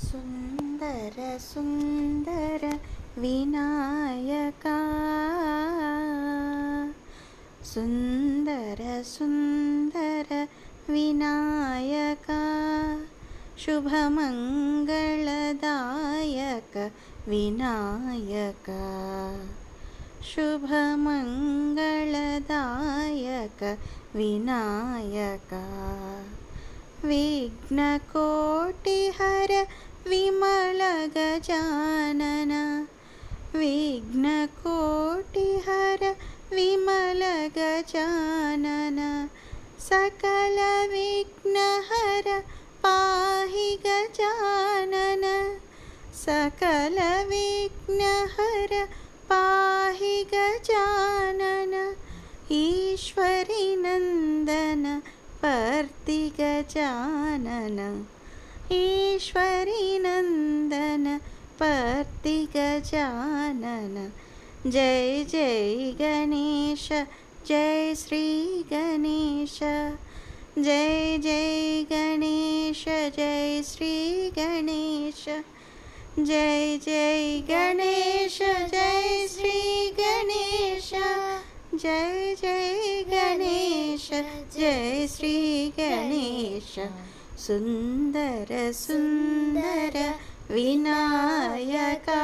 సుందర సుందర వినాయకా సుందర సుందర వినాయకా శుభమంగళదాయక వినాయకా శుభమంగళదాయక వినాయకా విఘ్నకోటిహర విమల గజానన విఘ్నకోటిహర విమల గజానన సకల విఘ్నహర పాహి గజానన సకల విఘ్నహర పాహి గజానన ఈశ్వరి నందన पर्ति गजानन ईश्वरी नंदन पर्ति गजानन जय जय गणेश जय श्री गणेश जय जय गणेश जय श्री गणेश जय जय गणेश जय श्री गणेश जय जय गणेश जय श्री गणेश सुंदर सुंदर विनायका।